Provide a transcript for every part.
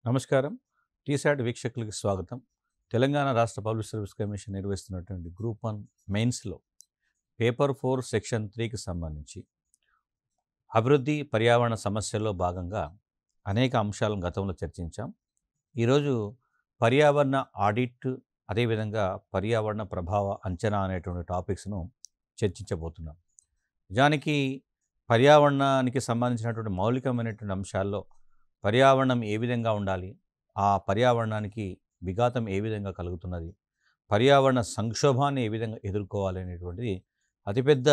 నమస్కారం. టీసాట్ వీక్షకులకి స్వాగతం. తెలంగాణ రాష్ట్ర పబ్లిక్ సర్వీస్ కమిషన్ నిర్వహిస్తున్నటువంటి గ్రూప్ 1 మెయిన్స్‌లో పేపర్ 4 సెక్షన్ 3కి సంబంధించి అభివృద్ధి, పర్యావరణ సమస్యల్లో భాగంగా అనేక అంశాలను గతంలో చర్చించాం. ఈరోజు పర్యావరణ ఆడిట్, అదేవిధంగా పర్యావరణ ప్రభావ అంచనా అనేటువంటి టాపిక్స్‌ను చర్చించబోతున్నాం. నిజానికి పర్యావరణానికి సంబంధించినటువంటి మౌలికమైనటువంటి అంశాల్లో పర్యావరణం ఏ విధంగా ఉండాలి, ఆ పర్యావరణానికి విఘాతం ఏ విధంగా కలుగుతున్నది, పర్యావరణ సంక్షోభాన్ని ఏ విధంగా ఎదుర్కోవాలి అనేటువంటిది అతిపెద్ద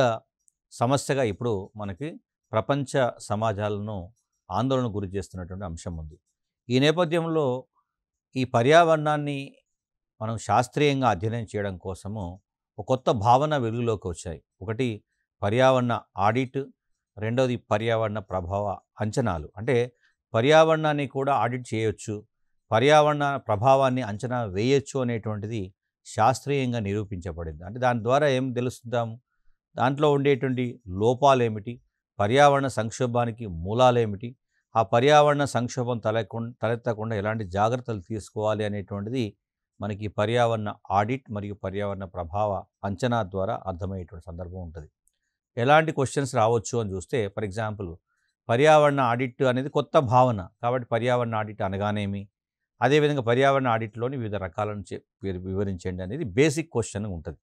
సమస్యగా ఇప్పుడు మనకి ప్రపంచ సమాజాలను ఆందోళన గురి చేస్తున్నటువంటి అంశం ఉంది. ఈ నేపథ్యంలో ఈ పర్యావరణాన్ని మనం శాస్త్రీయంగా అధ్యయనం చేయడం కోసము ఒక కొత్త భావన వెలుగులోకి వచ్చాయి. ఒకటి పర్యావరణ ఆడిట్, రెండవది పర్యావరణ ప్రభావ అంచనాలు. అంటే పర్యావరణాన్ని కూడా ఆడిట్ చేయొచ్చు, పర్యావరణ ప్రభావాన్ని అంచనా వేయొచ్చు అనేటువంటిది శాస్త్రీయంగా నిరూపించబడింది. అంటే దాని ద్వారా ఏం తెలుస్తుందాము, దాంట్లో ఉండేటువంటి లోపాలేమిటి, పర్యావరణ సంక్షోభానికి మూలాలేమిటి, ఆ పర్యావరణ సంక్షోభం తలెత్తకుండా ఎలాంటి జాగ్రత్తలు తీసుకోవాలి అనేటువంటిది మనకి పర్యావరణ ఆడిట్ మరియు పర్యావరణ ప్రభావ అంచనా ద్వారా అర్థమయ్యేటువంటి సందర్భం ఉంటుంది. ఎలాంటి క్వశ్చన్స్ రావచ్చు అని చూస్తే, ఫర్ ఎగ్జాంపుల్ పర్యావరణ ఆడిట్ అనేది కొత్త భావన కాబట్టి పర్యావరణ ఆడిట్ అనగానేమి, అదేవిధంగా పర్యావరణ ఆడిట్లోని వివిధ రకాలను వివరించండి అనేది బేసిక్ క్వశ్చన్ ఉంటుంది.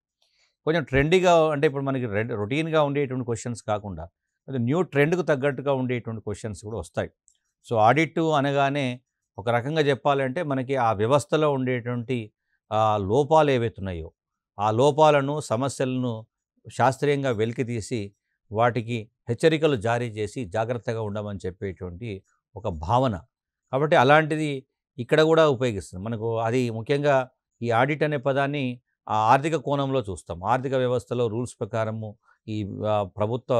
కొంచెం ట్రెండీగా, అంటే ఇప్పుడు మనకి రొటీన్గా ఉండేటువంటి క్వశ్చన్స్ కాకుండా అది న్యూ ట్రెండ్కు తగ్గట్టుగా ఉండేటువంటి క్వశ్చన్స్ కూడా వస్తాయి. సో ఆడిట్ అనగానే ఒక రకంగా చెప్పాలంటే మనకి ఆ వ్యవస్థలో ఉండేటువంటి లోపాలు ఏవైతున్నాయో ఆ లోపాలను, సమస్యలను శాస్త్రీయంగా వెలికితీసి వాటికి హెచ్చరికలు జారీ చేసి జాగ్రత్తగా ఉండమని చెప్పేటువంటి ఒక భావన. కాబట్టి అలాంటిది ఇక్కడ కూడా ఉపయోగిస్తుంది. మనకు అది ముఖ్యంగా ఈ ఆడిట్ అనే పదాన్ని ఆర్థిక కోణంలో చూస్తాం. ఆర్థిక వ్యవస్థలో రూల్స్ ప్రకారము ఈ ప్రభుత్వ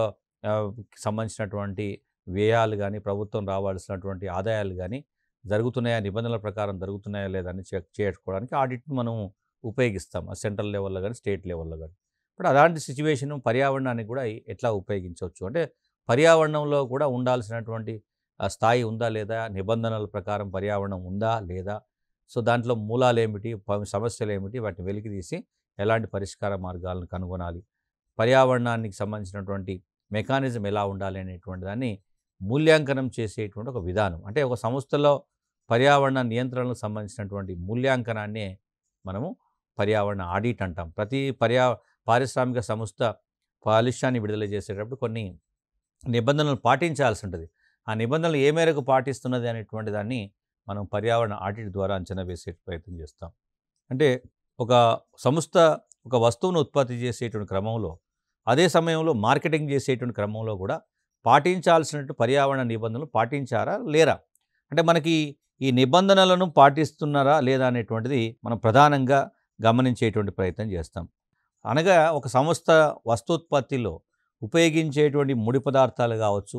సంబంధించినటువంటి వ్యయాలు కానీ, ప్రభుత్వం రావాల్సినటువంటి ఆదాయాలు కానీ జరుగుతున్నాయా, నిబంధనల ప్రకారం జరుగుతున్నాయా లేదా అని చెక్ చేసుకోవడానికి ఆడిట్‌ను మనం ఉపయోగిస్తాం. సెంట్రల్ లెవెల్‌లో కానీ, స్టేట్ లెవెల్‌లో కానీ. ఇప్పుడు అలాంటి సిచ్యువేషన్ పర్యావరణాన్ని కూడా ఎట్లా ఉపయోగించవచ్చు అంటే, పర్యావరణంలో కూడా ఉండాల్సినటువంటి స్థాయి ఉందా లేదా, నిబంధనల ప్రకారం పర్యావరణం ఉందా లేదా, సో దాంట్లో మూలాలేమిటి, సమస్యలేమిటి, వాటిని వెలికితీసి ఎలాంటి పరిష్కార మార్గాలను కనుగొనాలి, పర్యావరణానికి సంబంధించినటువంటి మెకానిజం ఎలా ఉండాలి అనేటువంటి దాన్ని మూల్యాంకనం చేసేటువంటి ఒక విధానం. అంటే ఒక సంస్థలో పర్యావరణ నియంత్రణకు సంబంధించినటువంటి మూల్యాంకనాన్నే మనము పర్యావరణ ఆడిట్ అంటాం. ప్రతి పారిశ్రామిక సంస్థ కాలుష్యాన్ని విడుదల చేసేటప్పుడు కొన్ని నిబంధనలు పాటించాల్సి ఉంటుంది. ఆ నిబంధనలు ఏ మేరకు పాటిస్తున్నది అనేటువంటి దాన్ని మనం పర్యావరణ ఆడిట్ ద్వారా అంచనా వేసే ప్రయత్నం చేస్తాం. అంటే ఒక సంస్థ ఒక వస్తువును ఉత్పత్తి చేసేటువంటి క్రమంలో, అదే సమయంలో మార్కెటింగ్ చేసేటువంటి క్రమంలో కూడా పాటించాల్సినట్టు పర్యావరణ నిబంధనలు పాటించారా లేరా, అంటే మనకి ఈ నిబంధనలను పాటిస్తున్నారా లేదా అనేటువంటిది మనం ప్రధానంగా గమనించేటువంటి ప్రయత్నం చేస్తాం. అనగా ఒక సంస్థ వస్తోత్పత్తిలో ఉపయోగించేటువంటి ముడి పదార్థాలు కావచ్చు,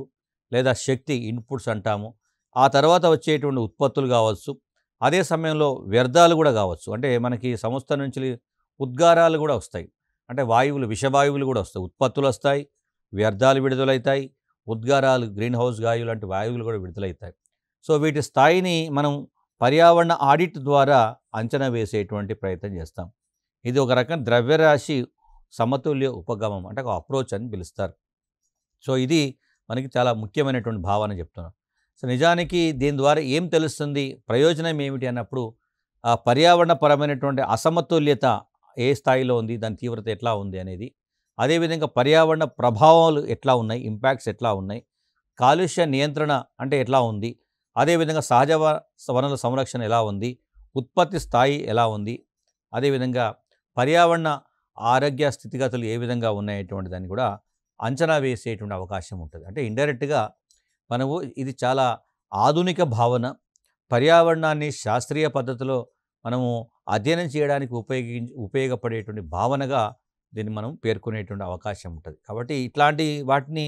లేదా శక్తి ఇన్పుట్స్ అంటాము, ఆ తర్వాత వచ్చేటువంటి ఉత్పత్తులు కావచ్చు, అదే సమయంలో వ్యర్థాలు కూడా కావచ్చు. అంటే మనకి సంస్థ నుంచి ఉద్గారాలు కూడా వస్తాయి. అంటే వాయువులు, విషవాయువులు కూడా వస్తాయి. ఉత్పత్తులు వస్తాయి, వ్యర్థాలు విడుదలవుతాయి, ఉద్గారాలు, గ్రీన్ హౌస్ గాయులు లాంటి వాయువులు కూడా విడుదలవుతాయి. సో వీటి స్థాయిని మనం పర్యావరణ ఆడిట్ ద్వారా అంచనా వేసేటువంటి ప్రయత్నం చేస్తాం. ఇది ఒక రకం ద్రవ్యరాశి సమతుల్య ఉపగమం, అంటే ఒక అప్రోచ్ అని పిలుస్తారు. సో ఇది మనకి చాలా ముఖ్యమైనటువంటి భావన చెప్తున్నాను. సో నిజానికి దీని ద్వారా ఏం తెలుస్తుంది, ప్రయోజనం ఏమిటి అన్నప్పుడు, ఆ పర్యావరణపరమైనటువంటి అసమతుల్యత ఏ స్థాయిలో ఉంది, దాని తీవ్రత ఎట్లా ఉంది అనేది, అదేవిధంగా పర్యావరణ ప్రభావాలు ఎట్లా ఉన్నాయి, ఇంపాక్ట్స్ ఎట్లా ఉన్నాయి, కాలుష్య నియంత్రణ అంటే ఎట్లా ఉంది, అదేవిధంగా సహజ వనరుల సంరక్షణ ఎలా ఉంది, ఉత్పత్తి స్థాయి ఎలా ఉంది, అదేవిధంగా పర్యావరణ ఆరోగ్య స్థితిగతులు ఏ విధంగా ఉన్నాయటువంటి దాన్ని కూడా అంచనా వేసేటువంటి అవకాశం ఉంటుంది. అంటే ఇండైరెక్ట్గా మనము ఇది చాలా ఆధునిక భావన, పర్యావరణాన్ని శాస్త్రీయ పద్ధతిలో మనము అధ్యయనం చేయడానికి ఉపయోగపడేటువంటి భావనగా దీన్ని మనం పేర్కొనేటువంటి అవకాశం ఉంటుంది. కాబట్టి ఇట్లాంటి వాటిని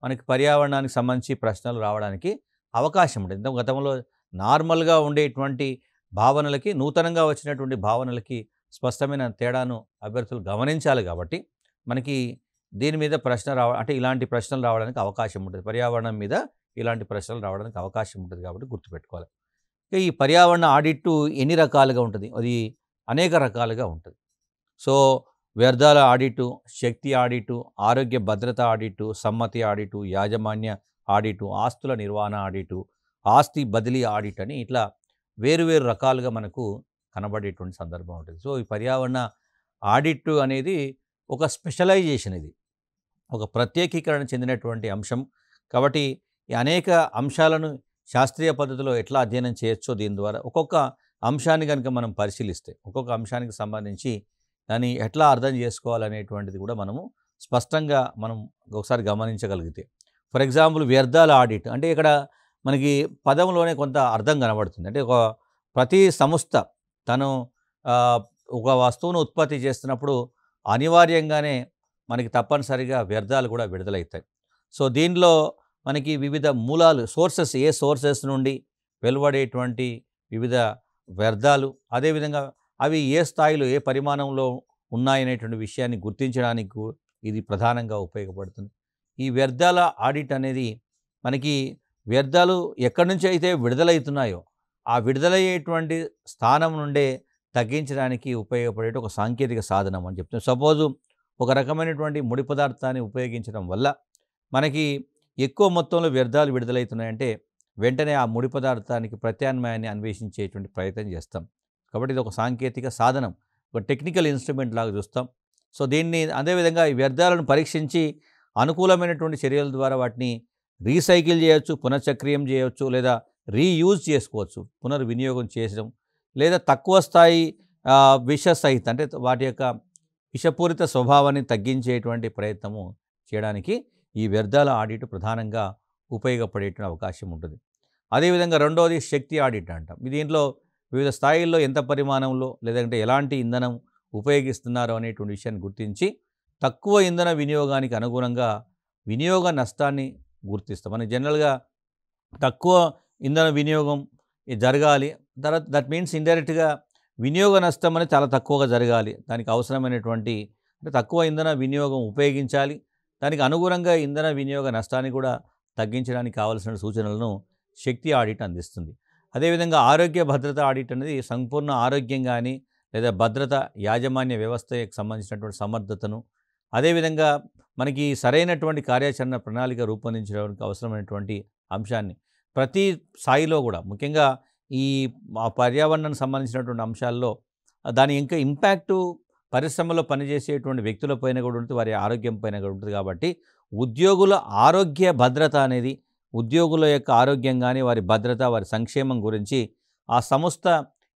మనకి పర్యావరణానికి సంబంధించి ప్రశ్నలు రావడానికి అవకాశం ఉంటుంది. గతంలో నార్మల్గా ఉండేటువంటి భావనలకి, నూతనంగా వచ్చినటువంటి భావనలకి స్పష్టమైన తేడాను అభ్యర్థులు గమనించాలి. కాబట్టి మనకి దీని మీద అంటే ఇలాంటి ప్రశ్నలు రావడానికి అవకాశం ఉంటుంది. పర్యావరణం మీద ఇలాంటి ప్రశ్నలు రావడానికి అవకాశం ఉంటుంది కాబట్టి గుర్తుపెట్టుకోవాలి. ఇక ఈ పర్యావరణ ఆడిట్ ఎన్ని రకాలుగా ఉంటుంది? అది అనేక రకాలుగా ఉంటుంది. సో, వ్యర్థాల ఆడిటు, శక్తి ఆడిటు, ఆరోగ్య భద్రత ఆడిటు, సమ్మతి ఆడిటు, యాజమాన్య ఆడిటు, ఆస్తుల నిర్వహణ ఆడిటు, ఆస్తి బదిలీ ఆడిట్ అని ఇట్లా వేరు వేరు రకాలుగా మనకు కనబడేటువంటి సందర్భం ఉంటుంది. సో, ఈ పర్యావరణ ఆడిట్ అనేది ఒక స్పెషలైజేషన్ ఇది. ఒక ప్రత్యేకీకరణ చెందినటువంటి అంశం. కాబట్టి ఈ అనేక అంశాలను శాస్త్రీయ పద్ధతిలో ఎట్లా అధ్యయనం చేయొచ్చో దీని ద్వారా ఒక్కొక్క అంశాన్ని కనుక మనం పరిశీలిస్తే, ఒక్కొక్క అంశానికి సంబంధించి దాన్ని ఎట్లా అర్థం చేసుకోవాలనేటువంటిది కూడా మనము స్పష్టంగా మనం ఒకసారి గమనించగలిగితే, ఫర్ ఎగ్జాంపుల్ వ్యర్థాల ఆడిట్ అంటే ఇక్కడ మనకి పదంలోనే కొంత అర్థం కనబడుతుంది. అంటే ప్రతి సంస్థ తను ఆహ్, ఒక వస్తువును ఉత్పత్తి చేస్తున్నప్పుడు అనివార్యంగానే మనకి తప్పనిసరిగా వ్యర్థాలు కూడా విడుదలవుతాయి. సో, దీనిలో మనకి వివిధ మూలాలు సోర్సెస్ ఏ సోర్సెస్ నుండి వెలువడేటువంటి వివిధ వ్యర్థాలు, అదేవిధంగా అవి ఏ స్థాయిలో ఏ పరిమాణంలో ఉన్నాయనేటువంటి విషయాన్ని గుర్తించడానికి ఇది ప్రధానంగా ఉపయోగపడుతుంది. ఈ వ్యర్థాల ఆడిట్ అనేది మనకి వ్యర్థాలు ఎక్కడి నుంచి అయితే విడుదలవుతున్నాయో ఆ విడుదలయ్యేటువంటి స్థానం నుండే తగ్గించడానికి ఉపయోగపడే ఒక సాంకేతిక సాధనం అని చెప్తాం. సపోజు ఒక రకమైనటువంటి ముడి పదార్థాన్ని ఉపయోగించడం వల్ల మనకి ఎక్కువ మొత్తంలో వ్యర్థాలు విడుదలవుతున్నాయంటే వెంటనే ఆ ముడి పదార్థానికి ప్రత్యామ్నాయాన్ని అన్వేషించేటువంటి ప్రయత్నం చేస్తాం. కాబట్టి ఇది ఒక సాంకేతిక సాధనం, ఒక టెక్నికల్ ఇన్స్ట్రుమెంట్ లాగా చూస్తాం. సో, దీన్ని అదేవిధంగా ఈ వ్యర్థాలను పరీక్షించి అనుకూలమైనటువంటి చర్యల ద్వారా వాటిని రీసైకిల్ చేయొచ్చు, పునఃచక్రీయం చేయొచ్చు, లేదా రీయూజ్ చేసుకోవచ్చు, పునర్వినియోగం చేయడం, లేదా తక్కువ స్థాయి విషసహిత అంటే వాటి యొక్క విషపూరిత స్వభావాన్ని తగ్గించేటువంటి ప్రయత్నము చేయడానికి ఈ వ్యర్థాల ఆడిట్ ప్రధానంగా ఉపయోగపడేటువంటి అవకాశం ఉంటుంది. అదేవిధంగా రెండవది శక్తి ఆడిట్ అంటాం. దీంట్లో వివిధ స్థాయిల్లో ఎంత పరిమాణంలో లేదంటే ఎలాంటి ఇంధనం ఉపయోగిస్తున్నారో అనేటువంటి విషయాన్ని గుర్తించి తక్కువ ఇంధన వినియోగానికి అనుగుణంగా వినియోగ నష్టాన్ని గుర్తిస్తాం. మనం జనరల్గా తక్కువ ఇంధన వినియోగం జరగాలి, తర్వాత దట్ మీన్స్ ఇండైరెక్ట్గా వినియోగ నష్టం అనేది చాలా తక్కువగా జరగాలి. దానికి అవసరమైనటువంటి అంటే తక్కువ ఇంధన వినియోగం ఉపయోగించాలి, దానికి అనుగుణంగా ఇంధన వినియోగ నష్టాన్ని కూడా తగ్గించడానికి కావాల్సిన సూచనలను శక్తి ఆడిట్ అందిస్తుంది. అదేవిధంగా ఆరోగ్య భద్రత ఆడిట్ అనేది సంపూర్ణ ఆరోగ్యం కానీ లేదా భద్రత యాజమాన్య వ్యవస్థకు సంబంధించినటువంటి సమర్థతను, అదేవిధంగా మనకి సరైనటువంటి కార్యాచరణ ప్రణాళిక రూపొందించడానికి అవసరమైనటువంటి అంశాన్ని ప్రతి స్థాయిలో కూడా ముఖ్యంగా ఈ పర్యావరణానికి సంబంధించినటువంటి అంశాల్లో దాని ఇంకా ఇంపాక్టు పరిశ్రమలో పనిచేసేటువంటి వ్యక్తుల పైన కూడా ఉంటుంది, వారి ఆరోగ్యం పైన కూడా ఉంటుంది. కాబట్టి ఉద్యోగుల ఆరోగ్య భద్రత అనేది ఉద్యోగుల యొక్క ఆరోగ్యం కానీ వారి భద్రత వారి సంక్షేమం గురించి ఆ సంస్థ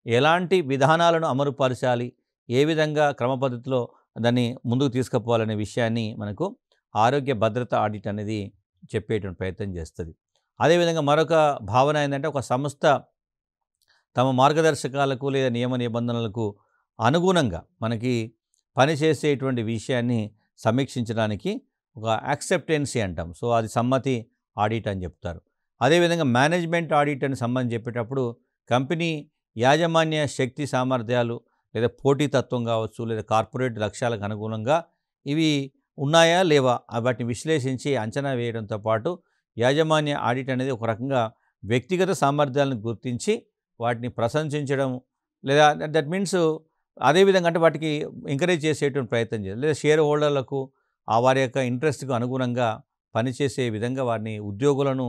ఎలాంటి విధానాలను అమలుపరచాలి, ఏ విధంగా క్రమ పద్ధతిలో దాన్ని ముందుకు తీసుకుపోవాలనే విషయాన్ని మనకు ఆరోగ్య భద్రత ఆడిట్ అనేది చెప్పేటువంటి ప్రయత్నం చేస్తుంది. అదేవిధంగా మరొక భావన ఏంటంటే ఒక సంస్థ తమ మార్గదర్శకాలకు లేదా నియమ నిబంధనలకు అనుగుణంగా మనకి పనిచేసేటువంటి విషయాన్ని సమీక్షించడానికి ఒక యాక్సెప్టెన్సీ అంటాం. సో, అది సమ్మతి ఆడిట్ అని చెప్తారు. అదేవిధంగా మేనేజ్మెంట్ ఆడిట్ అని సంబంధించి చెప్పేటప్పుడు కంపెనీ యాజమాన్య శక్తి సామర్థ్యాలు లేదా పోటీతత్వం కావచ్చు లేదా కార్పొరేట్ లక్ష్యాలకు అనుగుణంగా ఇవి ఉన్నాయా లేవా వాటిని విశ్లేషించి అంచనా వేయడంతో పాటు యాజమాన్య ఆడిట్ అనేది ఒక రకంగా వ్యక్తిగత సామర్థ్యాలను గుర్తించి వాటిని ప్రశంసించడం లేదా దట్ మీన్స్ అదేవిధంగా అంటే వాటికి ఎంకరేజ్ చేసేటువంటి ప్రయత్నం చేయాలి, లేదా షేర్ హోల్డర్లకు వారి యొక్క ఇంట్రెస్ట్కు అనుగుణంగా పనిచేసే విధంగా వారిని ఉద్యోగులను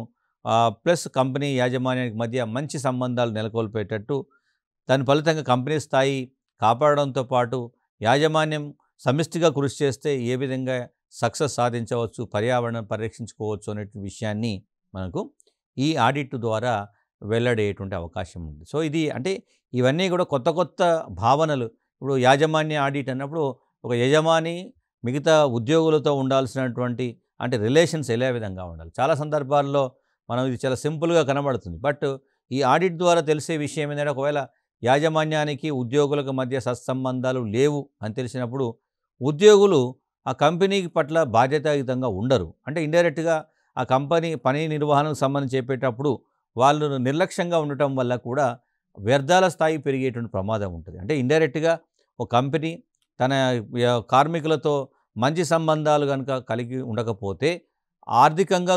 ప్లస్ కంపెనీ యాజమాన్యానికి మధ్య మంచి సంబంధాలు నెలకొల్పేటట్టు దాని ఫలితంగా కంపెనీ స్థాయి కాపాడడంతో పాటు యాజమాన్యం సమిష్టిగా కృషి చేస్తే ఏ విధంగా సక్సెస్ సాధించవచ్చు, పర్యావరణం పరిరక్షించుకోవచ్చు అనే విషయాన్ని మనకు ఈ ఆడిట్ ద్వారా వెల్లడేటువంటి అవకాశం ఉంది. సో, ఇది అంటే ఇవన్నీ కూడా కొత్త కొత్త భావనలు. ఇప్పుడు యాజమాన్య ఆడిట్ అన్నప్పుడు ఒక యజమాని మిగతా ఉద్యోగులతో ఉండాల్సినటువంటి అంటే రిలేషన్స్ ఎలా విధంగా ఉండాలి. చాలా సందర్భాల్లో మనం ఇది చాలా సింపుల్గా కనబడుతుంది. బట్ ఈ ఆడిట్ ద్వారా తెలిసే విషయం ఏంటంటే ఒకవేళ యాజమాన్యానికి ఉద్యోగులకు మధ్య సత్సంబంధాలు లేవు అని తెలిసినప్పుడు ఉద్యోగులు ఆ కంపెనీకి పట్ల బాధ్యతాయుతంగా ఉండరు. అంటే ఇండైరెక్ట్గా ఆ కంపెనీ పని నిర్వహణకు సంబంధించి చెప్పేటప్పుడు వాళ్ళు నిర్లక్ష్యంగా ఉండటం వల్ల కూడా వ్యర్థాల స్థాయి పెరిగేటువంటి ప్రమాదం ఉంటుంది. అంటే ఇండైరెక్ట్గా ఒక కంపెనీ తన కార్మికులతో మంచి సంబంధాలు కనుక కలిగి ఉండకపోతే ఆర్థికంగా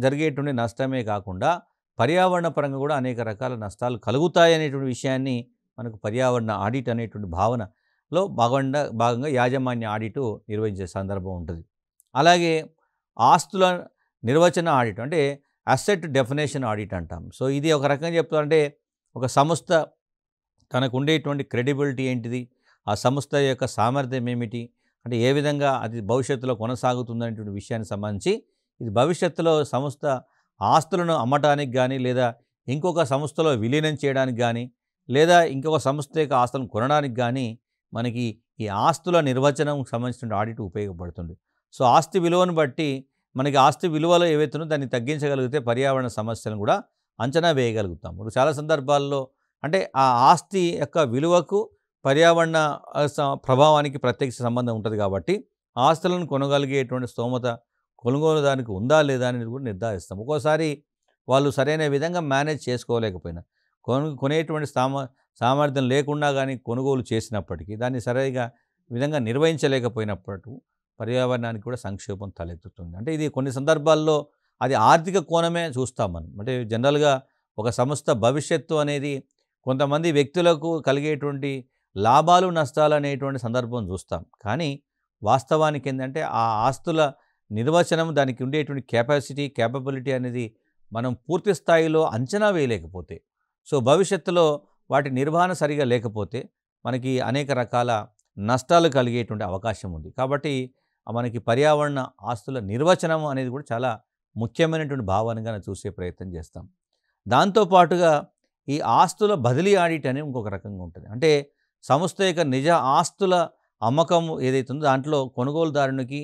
జరిగేటువంటి నష్టమే కాకుండా పర్యావరణ పరంగా కూడా అనేక రకాల నష్టాలు కలుగుతాయి అనేటువంటి విషయాన్ని మనకు పర్యావరణ ఆడిట్ అనేటువంటి భావనలో భాగంగా యాజమాన్య ఆడిటు నిర్వహించే సందర్భం ఉంటుంది. అలాగే ఆస్తుల నిర్వచన ఆడిట్ అంటే అసెట్ డెఫినేషన్ ఆడిట్ అంటాం. సో ఇది ఒక రకంగా చెప్తారంటే ఒక సంస్థ తనకు ఉండేటువంటి క్రెడిబిలిటీ ఏంటిది, ఆ సంస్థ యొక్క సామర్థ్యం ఏమిటి, అంటే ఏ విధంగా అది భవిష్యత్తులో కొనసాగుతుందనేటువంటి విషయానికి సంబంధించి ఇది భవిష్యత్తులో సంస్థ ఆస్తులను అమ్మటానికి కానీ లేదా ఇంకొక సంస్థలో విలీనం చేయడానికి కానీ లేదా ఇంకొక సంస్థ యొక్క ఆస్తులను కొనడానికి కానీ మనకి ఈ ఆస్తుల నిర్వచనం సంబంధించిన ఆడిట్ ఉపయోగపడుతుంది. సో ఆస్తి విలువను బట్టి మనకి ఆస్తి విలువలో ఏవైతుందో దాన్ని తగ్గించగలిగితే పర్యావరణ సమస్యలను కూడా అంచనా వేయగలుగుతాం. ఇప్పుడు చాలా సందర్భాల్లో అంటే ఆ ఆస్తి యొక్క విలువకు పర్యావరణ ప్రభావానికి ప్రత్యక్ష సంబంధం ఉంటుంది కాబట్టి ఆస్తులను కొనగలిగేటువంటి స్తోమత కొనుగోలుదానికి ఉందా లేదా అనేది కూడా నిర్ధారిస్తాం. ఒక్కోసారి వాళ్ళు సరైన విధంగా మేనేజ్ చేసుకోలేకపోయినా కొనేటువంటి సామర్థ్యం లేకుండా కానీ కొనుగోలు చేసినప్పటికీ దాన్ని సరిగా విధంగా నిర్వహించలేకపోయినప్పుడు పర్యావరణానికి కూడా సంక్షోభం తలెత్తుతుంది. అంటే ఇది కొన్ని సందర్భాల్లో అది ఆర్థిక కోణమే చూస్తాం మనం. అంటే జనరల్గా ఒక సంస్థ భవిష్యత్తు అనేది కొంతమంది వ్యక్తులకు కలిగేటువంటి లాభాలు నష్టాలు అనేటువంటి సందర్భం చూస్తాం. కానీ వాస్తవానికి ఏంటంటే ఆ ఆస్తుల నిర్వచనం దానికి ఉండేటువంటి క్యాపబిలిటీ అనేది మనం పూర్తి స్థాయిలో అంచనా వేయలేకపోతే, సో భవిష్యత్తులో వాటి నిర్వహణ సరిగా లేకపోతే మనకి అనేక రకాల నష్టాలు కలిగేటువంటి అవకాశం ఉంది. కాబట్టి మనకి పర్యావరణ ఆస్తుల నిర్వచనం అనేది కూడా చాలా ముఖ్యమైనటువంటి భావనగా చూసే ప్రయత్నం చేస్తాం. దాంతోపాటుగా ఈ ఆస్తుల బదిలీ ఆడిట్ అనేది ఇంకొక రకంగా ఉంటుంది. అంటే సంస్థ యొక్క నిజ ఆస్తుల అమ్మకం ఏదైతే ఉందో దాంట్లో కొనుగోలుదారునికి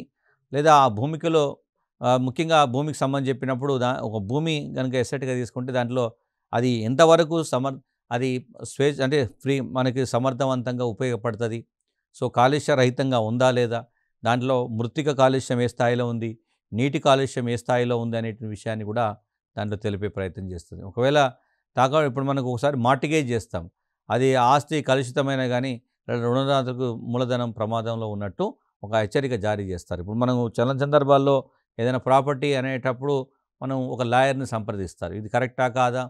లేదా ఆ భూమికలో ముఖ్యంగా ఆ భూమికి సంబంధించి చెప్పినప్పుడు ఒక భూమి కనుక ఎసెట్గా తీసుకుంటే దాంట్లో అది ఎంతవరకు అది అంటే మనకి సమర్థవంతంగా ఉపయోగపడుతుంది, సో కాలుష్య రహితంగా ఉందా లేదా, దాంట్లో మృత్తిక కాలుష్యం ఏ స్థాయిలో ఉంది, నీటి కాలుష్యం ఏ స్థాయిలో ఉంది అనే విషయాన్ని కూడా దాంట్లో తెలిపే ప్రయత్నం చేస్తుంది. ఒకవేళ ఇప్పుడు మనకు ఒకసారి మార్టిగేజ్ చేస్తాం, అది ఆస్తి కలుషితమైన కానీ రుణదాతకు మూలధనం ప్రమాదంలో ఉన్నట్టు ఒక హెచ్చరిక జారీ చేస్తారు. ఇప్పుడు మనం చాలా సందర్భాల్లో ఏదైనా ప్రాపర్టీ అనేటప్పుడు మనం ఒక లాయర్ని సంప్రదిస్తారు. ఇది కరెక్టా కాదా,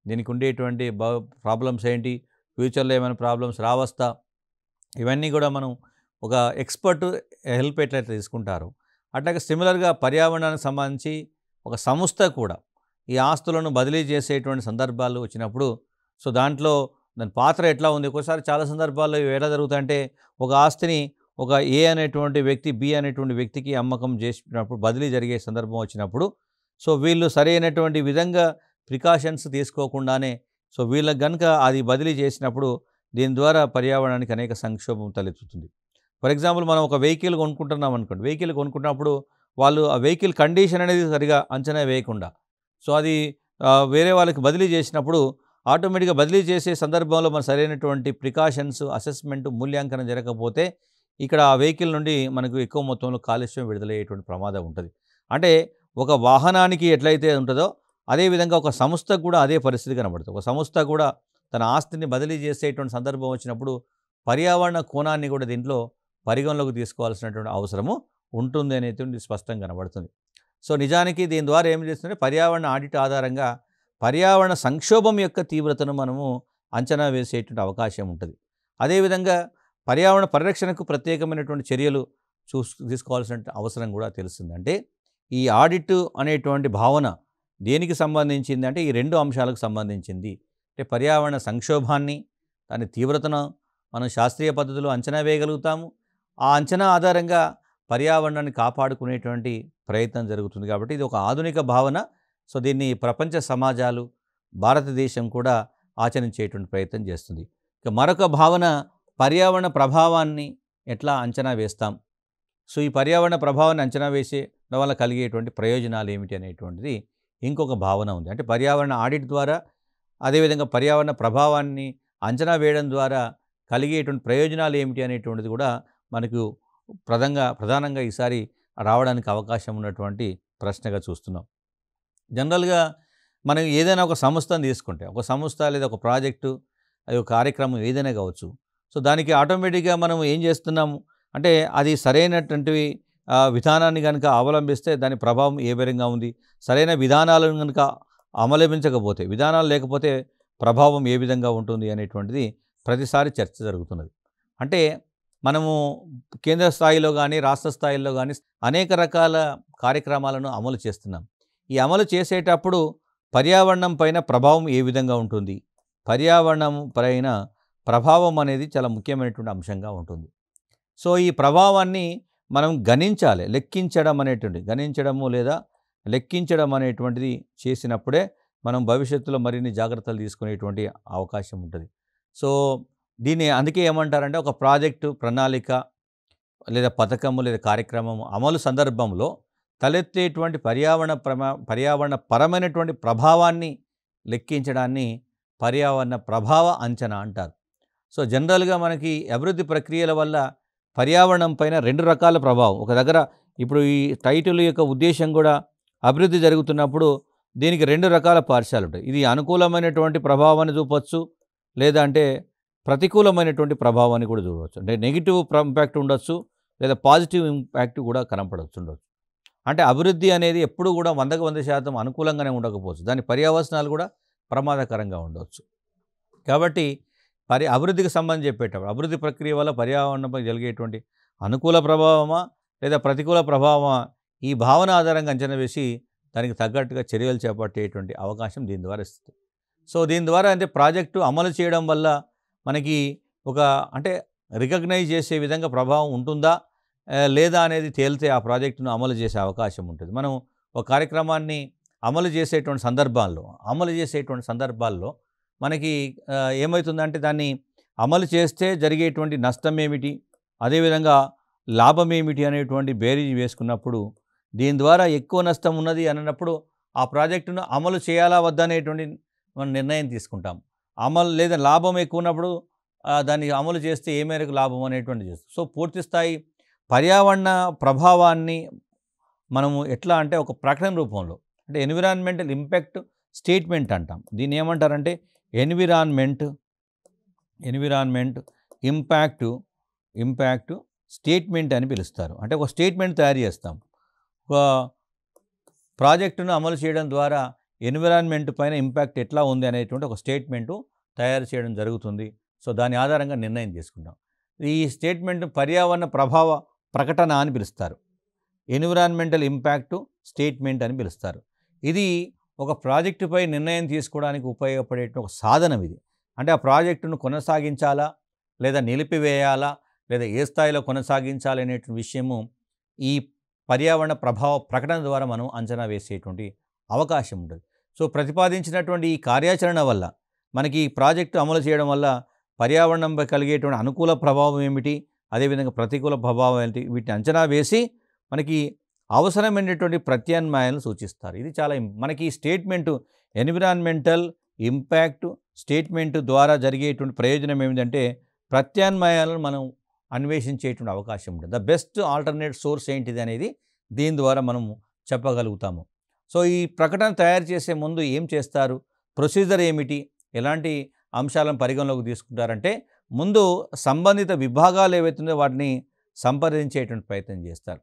దీనికి ఉండేటువంటి ప్రాబ్లమ్స్ ఏంటి, ఫ్యూచర్లో ఏమైనా ప్రాబ్లమ్స్ రావస్తా, ఇవన్నీ కూడా మనం ఒక ఎక్స్పర్ట్ హెల్ప్ ఎట్లయితే తీసుకుంటారు. అట్లాగే సిమిలర్గా పర్యావరణానికి సంబంధించి ఒక సంస్థ కూడా ఈ ఆస్తులను బదిలీ చేసేటువంటి సందర్భాలు వచ్చినప్పుడు సో దాంట్లో దాని పాత్ర ఎట్లా ఉంది. ఒక్కోసారి చాలా సందర్భాల్లో ఎలా జరుగుతాయంటే ఒక ఆస్తిని ఒక ఏ అనేటువంటి వ్యక్తి బి అనేటువంటి వ్యక్తికి అమ్మకం చేసినప్పుడు బదిలీ జరిగే సందర్భం వచ్చినప్పుడు సో వీళ్ళు సరైనటువంటి విధంగా ప్రికాషన్స్ తీసుకోకుండానే సో వీళ్ళకి కనుక అది బదిలీ చేసినప్పుడు దీని ద్వారా పర్యావరణానికి అనేక సంక్షోభం తలెత్తుతుంది. ఫర్ ఎగ్జాంపుల్ మనం ఒక వెహికల్ కొనుక్కుంటున్నాం అనుకోండి, వెహికల్ కొనుక్కున్నప్పుడు వాళ్ళు ఆ వెహికల్ కండిషన్ అనేది సరిగా అంచనా వేయకుండా సో అది వేరే వాళ్ళకి బదిలీ చేసినప్పుడు ఆటోమేటిక్గా బదిలీ చేసే సందర్భంలో మన సరైనటువంటి ప్రికాషన్స్ అసెస్మెంట్ మూల్యాంకనం జరగకపోతే ఇక్కడ ఆ వెహికల్ నుండి మనకు ఎక్కువ మొత్తంలో కాలుష్యం విడుదలయ్యేటువంటి ప్రమాదం ఉంటుంది. అంటే ఒక వాహనానికి ఎట్లయితే ఉంటుందో అదేవిధంగా ఒక సంస్థకు కూడా అదే పరిస్థితి కనబడుతుంది. ఒక సంస్థ కూడా తన ఆస్తిని బదిలీ చేసేటువంటి సందర్భం వచ్చినప్పుడు పర్యావరణ కోణాన్ని కూడా దీంట్లో పరిగణలోకి తీసుకోవాల్సినటువంటి అవసరము ఉంటుంది అనేది స్పష్టంగా కనబడుతుంది. సో నిజానికి దీని ద్వారా ఏం చేస్తుందంటే పర్యావరణ ఆడిట్ ఆధారంగా పర్యావరణ సంక్షోభం యొక్క తీవ్రతను మనము అంచనా వేసేటువంటి అవకాశం ఉంటుంది. అదేవిధంగా పర్యావరణ పరిరక్షణకు ప్రత్యేకమైనటువంటి చర్యలు తీసుకోవాల్సిన అవసరం కూడా తెలుస్తుంది. అంటే ఈ ఆడిట్ అనేటువంటి భావన దేనికి సంబంధించింది అంటే ఈ రెండు అంశాలకు సంబంధించింది. అంటే పర్యావరణ సంక్షోభాన్ని దాని తీవ్రతను మనం శాస్త్రీయ పద్ధతిలో అంచనా వేయగలుగుతాము. ఆ అంచనా ఆధారంగా పర్యావరణాన్ని కాపాడుకునేటువంటి ప్రయత్నం జరుగుతుంది. కాబట్టి ఇది ఒక ఆధునిక భావన. సో దీన్ని ప్రపంచ సమాజాలు భారతదేశం కూడా ఆచరించేటువంటి ప్రయత్నం చేస్తుంది. ఇక మరొక భావన పర్యావరణ ప్రభావాన్ని ఎట్లా అంచనా వేస్తాం, సో ఈ పర్యావరణ ప్రభావాన్ని అంచనా వేసే వల్ల కలిగేటువంటి ప్రయోజనాలు ఏమిటి అనేటువంటిది ఇంకొక భావన ఉంది. అంటే పర్యావరణ ఆడిట్ ద్వారా అదేవిధంగా పర్యావరణ ప్రభావాన్ని అంచనా వేయడం ద్వారా కలిగేటువంటి ప్రయోజనాలు ఏమిటి అనేటువంటిది కూడా మనకు ప్రధానంగా ఈసారి రావడానికి అవకాశం ఉన్నటువంటి ప్రశ్నగా చూస్తున్నాం. జనరల్గా మనం ఏదైనా ఒక సంస్థను తీసుకుంటే ఒక సంస్థ లేదా ఒక ప్రాజెక్టు అది ఒక కార్యక్రమం ఏదైనా కావచ్చు, సో దానికి ఆటోమేటిక్గా మనం ఏం చేస్తున్నాము అంటే అది సరైనటువంటి విధానాన్ని కనుక అవలంబిస్తే దాని ప్రభావం ఏ విధంగా ఉంది, సరైన విధానాలను కనుక అవలంబించకపోతే, విధానాలు లేకపోతే ప్రభావం ఏ విధంగా ఉంటుంది అనేటువంటిది ప్రతిసారి చర్చ జరుగుతున్నది. అంటే మనము కేంద్ర స్థాయిలో గానీ, రాష్ట్ర స్థాయిలో గానీ అనేక రకాల కార్యక్రమాలను అమలు చేస్తున్నాం. ఈ అమలు చేసేటప్పుడు పర్యావరణం పైన ప్రభావం ఏ విధంగా ఉంటుంది? పర్యావరణం పైన ప్రభావం అనేది చాలా ముఖ్యమైనటువంటి అంశంగా ఉంటుంది. సో, ఈ ప్రభావాన్ని మనం గణించాలి. గణించడము లేదా లెక్కించడం అనేటువంటిది చేసినప్పుడే మనం భవిష్యత్తులో మరిన్ని జాగ్రత్తలు తీసుకునేటువంటి అవకాశం ఉంటుంది. సో, దీన్ని అందుకే ఏమంటారంటే ఒక ప్రాజెక్టు, ప్రణాళిక లేదా పథకము లేదా కార్యక్రమము అమలు సందర్భంలో తలెత్తేటువంటి పర్యావరణపరమైనటువంటి ప్రభావాన్ని లెక్కించడాన్ని పర్యావరణ ప్రభావ అంచనా అంటారు. సో, జనరల్‌గా మనకి అభివృద్ధి ప్రక్రియల వల్ల పర్యావరణం పైన 2 రకాల ప్రభావం. ఒక దగ్గర ఇప్పుడు ఈ టైటిల్ యొక్క ఉద్దేశం కూడా అభివృద్ధి జరుగుతున్నప్పుడు దీనికి 2 రకాల పార్శ్యాలు ఉంటాయి. ఇది అనుకూలమైనటువంటి ప్రభావాన్ని చూపొచ్చు, లేదా అంటే ప్రతికూలమైనటువంటి ప్రభావాన్ని కూడా చూడవచ్చు. అంటే నెగిటివ్ ఇంపాక్ట్ ఉండొచ్చు, లేదా పాజిటివ్ ఇంపాక్ట్ కూడా ఉండొచ్చు. అంటే అభివృద్ధి అనేది ఎప్పుడు కూడా 100కి 100% అనుకూలంగానే ఉండకపోవచ్చు. దాని పర్యవసనాలు కూడా ప్రమాదకరంగా ఉండవచ్చు. కాబట్టి అభివృద్ధికి సంబంధించి చెప్పేటప్పుడు అభివృద్ధి ప్రక్రియ వల్ల పర్యావరణంపై జరిగేటువంటి అనుకూల ప్రభావమా లేదా ప్రతికూల ప్రభావమా, ఈ భావన ఆధారంగా అంచనా వేసి దానికి తగ్గట్టుగా చర్యలు చేపట్టేటువంటి అవకాశం దీని ద్వారా ఇస్తుంది. సో, దీని ద్వారా అంటే ప్రాజెక్టు అమలు చేయడం వల్ల మనకి అంటే రికగ్నైజ్ చేసే విధంగా ప్రభావం ఉంటుందా లేదా అనేది తేలితే ఆ ప్రాజెక్టును అమలు చేసే అవకాశం ఉంటుంది. మనం ఒక కార్యక్రమాన్ని అమలు చేసేటువంటి సందర్భాల్లో మనకి ఏమవుతుందంటే దాన్ని అమలు చేస్తే జరిగేటువంటి నష్టం ఏమిటి, అదేవిధంగా లాభం ఏమిటి అనేటువంటి బేరీజ్ వేసుకున్నప్పుడు దీని ద్వారా ఎక్కువ నష్టం ఉన్నది అన్నప్పుడు ఆ ప్రాజెక్టును అమలు చేయాలా వద్దా అనేటువంటి మనం నిర్ణయం తీసుకుంటాం. లేదా లాభం ఎక్కువ ఉన్నప్పుడు దాన్ని అమలు చేస్తే ఏ మేరకు లాభం అనేటువంటి చేస్తాం. సో, పూర్తి స్థాయి పర్యావరణ ప్రభావాన్ని మనము ఎట్లా అంటే ఒక ప్రకటన రూపంలో, అంటే ఎన్విరాన్మెంటల్ ఇంపాక్ట్ స్టేట్మెంట్ అంటాం. దీన్ని ఏమంటారంటే ఎన్విరాన్మెంట్ ఇంపాక్ట్ స్టేట్మెంట్ అని పిలుస్తారు. అంటే ఒక స్టేట్మెంట్ తయారు చేస్తాం. ఒక ప్రాజెక్టును అమలు చేయడం ద్వారా ఎన్విరాన్మెంట్ పైన ఇంపాక్ట్ ఎట్లా ఉంది అనేటువంటి ఒక స్టేట్మెంటు తయారు చేయడం జరుగుతుంది. సో, దాని ఆధారంగా నిర్ణయం తీసుకుంటాం. ఈ స్టేట్మెంట్ పర్యావరణ ప్రభావ ప్రకటన అని పిలుస్తారు. ఎన్విరాన్మెంటల్ ఇంపాక్ట్ స్టేట్మెంట్ అని పిలుస్తారు. ఇది ఒక ప్రాజెక్టుపై నిర్ణయం తీసుకోవడానికి ఉపయోగపడే ఒక సాధనం ఇది. అంటే ఆ ప్రాజెక్టును కొనసాగించాలా లేదా నిలిపివేయాలా లేదా ఏ స్థాయిలో కొనసాగించాలి అనేటువంటి విషయము ఈ పర్యావరణ ప్రభావ ప్రకటన ద్వారా మనం అంచనా వేసేటువంటి అవకాశం ఉంటుంది. సో, ప్రతిపాదించినటువంటి ఈ కార్యాచరణ వల్ల మనకి ఈ ప్రాజెక్టు అమలు చేయడం వల్ల పర్యావరణంపై కలిగేటువంటి అనుకూల ప్రభావం ఏమిటి, అదేవిధంగా ప్రతికూల ప్రభావం ఏంటి, వీటిని అంచనా వేసి మనకి అవసరమైనటువంటి ప్రత్యామ్నాయాలను సూచిస్తారు. ఇది చాలా మనకి ఈ స్టేట్మెంటు ఎన్విరాన్మెంటల్ ఇంపాక్ట్ స్టేట్మెంట్ ద్వారా జరిగేటువంటి ప్రయోజనం ఏమిటంటే ప్రత్యామ్నాయాలను మనం అన్వేషించేటువంటి అవకాశం ఉంటుంది. ద బెస్ట్ ఆల్టర్నేట్ సోర్స్ ఏంటిది అనేది దీని ద్వారా మనం చెప్పగలుగుతాము. సో, ఈ ప్రకటన తయారు చేసే ముందు ఏం చేస్తారు, ప్రొసీజర్ ఏమిటి, ఎలాంటి అంశాలను పరిగణలోకి తీసుకుంటారంటే ముందు సంబంధిత విభాగాలు ఏవైతుందో వాటిని సంప్రదించేటువంటి ప్రయత్నం చేస్తారు.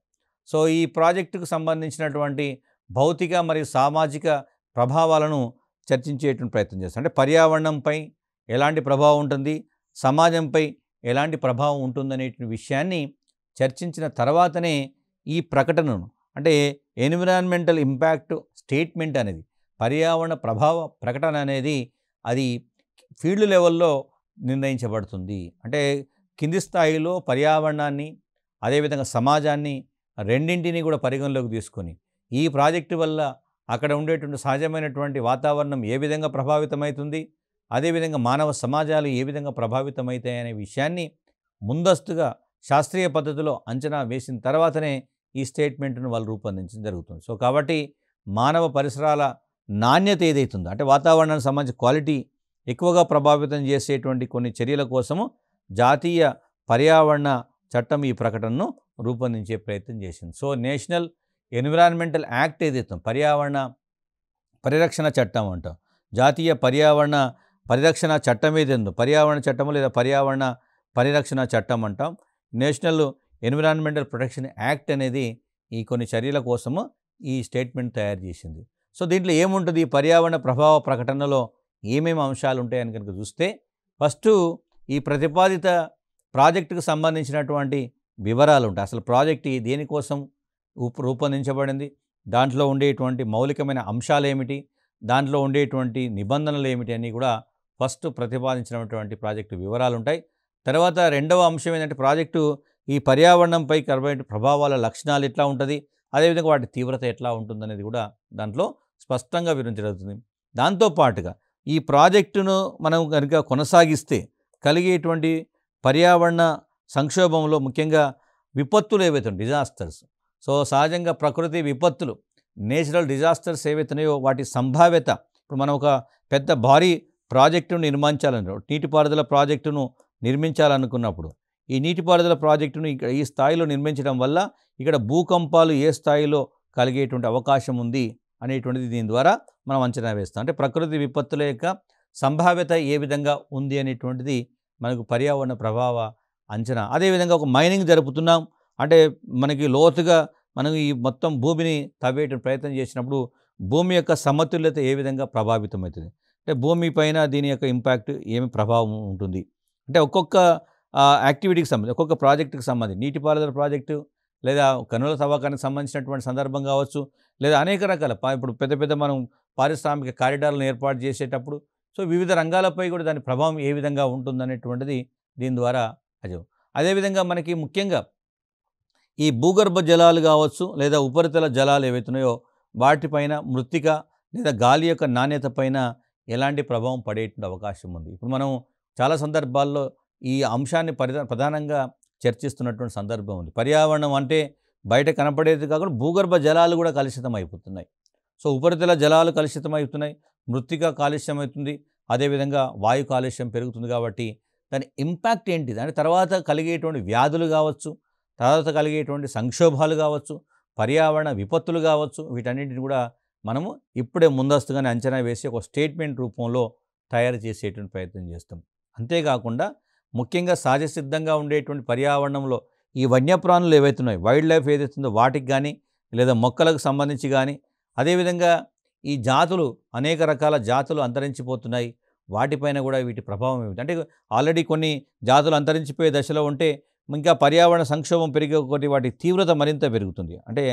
సో, ఈ ప్రాజెక్టుకు సంబంధించినటువంటి భౌతిక మరియు సామాజిక ప్రభావాలను చర్చించేటువంటి ప్రయత్నం చేస్తారు. అంటే పర్యావరణంపై ఎలాంటి ప్రభావం ఉంటుంది, సమాజంపై ఎలాంటి ప్రభావం ఉంటుందనేటువంటి విషయాన్ని చర్చించిన తర్వాతనే ఈ ప్రకటనను, అంటే ఎన్విరాన్మెంటల్ ఇంపాక్ట్ స్టేట్మెంట్ అనేది, పర్యావరణ ప్రభావ ప్రకటన అనేది అది ఫీల్డ్ లెవెల్లో నిర్ణయించబడుతుంది. అంటే కింది స్థాయిలో పర్యావరణాన్ని అదేవిధంగా సమాజాన్ని రెండింటినీ కూడా పరిగణలోకి తీసుకొని ఈ ప్రాజెక్టు వల్ల అక్కడ ఉండేటువంటి సహజమైనటువంటి వాతావరణం ఏ విధంగా ప్రభావితమవుతుంది, అదేవిధంగా మానవ సమాజాలు ఏ విధంగా ప్రభావితమవుతాయి అనే విషయాన్ని ముందస్తుగా శాస్త్రీయ పద్ధతిలో అంచనా వేసిన తర్వాతనే ఈ స్టేట్మెంట్ను వాళ్ళు రూపొందించడం జరుగుతుంది. సో, కాబట్టి మానవ పరిసరాల నాణ్యత ఏదైతుందో, అంటే వాతావరణానికి సంబంధించిన క్వాలిటీ ఎక్కువగా ప్రభావితం చేసేటువంటి కొన్ని చర్యల కోసము జాతీయ పర్యావరణ చట్టం ఈ ప్రకటనను రూపొందించే ప్రయత్నం చేసింది. సో, నేషనల్ ఎన్విరాన్మెంటల్ యాక్ట్ ఏదైతే పర్యావరణ పరిరక్షణ చట్టం అంటాం, జాతీయ పర్యావరణ పరిరక్షణ చట్టం ఏదైందో పర్యావరణ చట్టము లేదా పర్యావరణ పరిరక్షణ చట్టం అంటాం. నేషనల్ ఎన్విరాన్మెంటల్ ప్రొటెక్షన్ యాక్ట్ అనేది ఈ కొన్ని చర్యల కోసము ఈ స్టేట్మెంట్ తయారు చేసింది. సో దీంట్లో ఏముంటుంది, ఈ పర్యావరణ ప్రభావ ప్రకటనలో ఏమేమి అంశాలు ఉంటాయని కనుక చూస్తే, ఫస్టు ఈ ప్రతిపాదిత ప్రాజెక్టుకు సంబంధించినటువంటి వివరాలు ఉంటాయి. అసలు ప్రాజెక్ట్ దేనికోసం రూపొందించబడింది, దాంట్లో ఉండేటువంటి మౌలికమైన అంశాలు ఏమిటి, దాంట్లో ఉండేటువంటి నిబంధనలు ఏమిటి అని కూడా ఫస్ట్ ప్రతిపాదించినటువంటి ప్రాజెక్టు వివరాలు ఉంటాయి. తర్వాత రెండవ అంశం ఏంటంటే, ప్రాజెక్టు ఈ పర్యావరణంపై కర్బైన ప్రభావాల లక్షణాలు ఎట్లా ఉంటుంది, అదేవిధంగా వాటి తీవ్రత ఎట్లా ఉంటుందనేది కూడా దాంట్లో స్పష్టంగా వివరించబడుతుంది. దాంతోపాటుగా ఈ ప్రాజెక్టును మనం కనుక కొనసాగిస్తే కలిగేటువంటి పర్యావరణ సంక్షోభంలో ముఖ్యంగా విపత్తులు ఏవైతే డిజాస్టర్స్, సో సహజంగా ప్రకృతి విపత్తులు, నేచురల్ డిజాస్టర్స్ ఏవైతున్నాయో వాటి సంభావ్యత, ఇప్పుడు మనం ఒక పెద్ద భారీ ప్రాజెక్టును నీటిపారుదల ప్రాజెక్టును నిర్మించాలనుకున్నప్పుడు, ఈ నీటిపారుదల ప్రాజెక్టును ఇక్కడ ఈ స్థాయిలో నిర్మించడం వల్ల ఇక్కడ భూకంపాలు ఏ స్థాయిలో కలిగేటువంటి అవకాశం ఉంది అనేటువంటిది దీని ద్వారా మనం అంచనా వేస్తాం. అంటే ప్రకృతి విపత్తుల యొక్క సంభావ్యత ఏ విధంగా ఉంది అనేటువంటిది మనకు పర్యావరణ ప్రభావ అంచనా. అదేవిధంగా ఒక మైనింగ్ జరుపుతున్నాం అంటే మనకి లోతుగా మనం ఈ మొత్తం భూమిని తవ్వేట ప్రయత్నం చేసినప్పుడు భూమి యొక్క సమతుల్యత ఏ విధంగా ప్రభావితం అవుతుంది, అంటే భూమి పైన దీని యొక్క ఇంపాక్ట్ ఏమి ప్రభావం ఉంటుంది, అంటే ఒక్కొక్క యాక్టివిటీకి సంబంధించి ఒక్కొక్క ప్రాజెక్టుకి సంబంధించి నీటిపారుదల ప్రాజెక్టు లేదా గనుల తవ్వకానికి సంబంధించినటువంటి సందర్భం కావచ్చు, లేదా అనేక రకాల ఇప్పుడు పెద్ద పెద్ద మనం పారిశ్రామిక కారిడార్లను ఏర్పాటు చేసేటప్పుడు సో వివిధ రంగాలపై కూడా దాని ప్రభావం ఏ విధంగా ఉంటుందనేటువంటిది దీని ద్వారా అదేవిధంగా మనకి ముఖ్యంగా ఈ భూగర్భ జలాలు కావచ్చు లేదా ఉపరితల జలాలు ఏవైతున్నాయో వాటిపైన మృత్తిక లేదా గాలి యొక్క నాణ్యత పైన ఎలాంటి ప్రభావం పడేటువంటి అవకాశం ఉంది. ఇప్పుడు మనం చాలా సందర్భాల్లో ఈ అంశాన్ని ప్రధానంగా చర్చిస్తున్నటువంటి సందర్భం ఉంది. పర్యావరణం అంటే బయట కనపడేది కాకుండా భూగర్భ జలాలు కూడా కలుషితం అయిపోతున్నాయి. సో ఉపరితల జలాలు కలుషితం అవుతున్నాయి, మృత్తిక కాలుష్యం అవుతుంది, అదేవిధంగా వాయు కాలుష్యం పెరుగుతుంది. కాబట్టి దాని ఇంపాక్ట్ ఏంటిది అంటే తర్వాత కలిగేటువంటి వ్యాధులు కావచ్చు, తర్వాత కలిగేటువంటి సంక్షోభాలు కావచ్చు, పర్యావరణ విపత్తులు కావచ్చు, వీటన్నింటిని కూడా మనము ఇప్పుడే ముందస్తుగానే అంచనా వేసి ఒక స్టేట్మెంట్ రూపంలో తయారు చేసేటువంటి ప్రయత్నం చేస్తాం. అంతేకాకుండా ముఖ్యంగా సహజ సిద్ధంగా ఉండేటువంటి పర్యావరణంలో ఈ వన్యప్రాణులు ఏవైతున్నాయో వైల్డ్ లైఫ్ ఏదైతుందో వాటికి కానీ లేదా మొక్కలకు సంబంధించి కానీ, అదేవిధంగా ఈ జాతులు అనేక రకాల జాతులు అంతరించిపోతున్నాయి, వాటిపైన కూడా వీటి ప్రభావం ఏమిటి అంటే ఆల్రెడీ కొన్ని జాతులు అంతరించిపోయే దశలో ఉంటే ఇంకా పర్యావరణ సంక్షోభం పెరిగే ఒకటి వాటి తీవ్రత మరింత పెరుగుతుంది, అంటే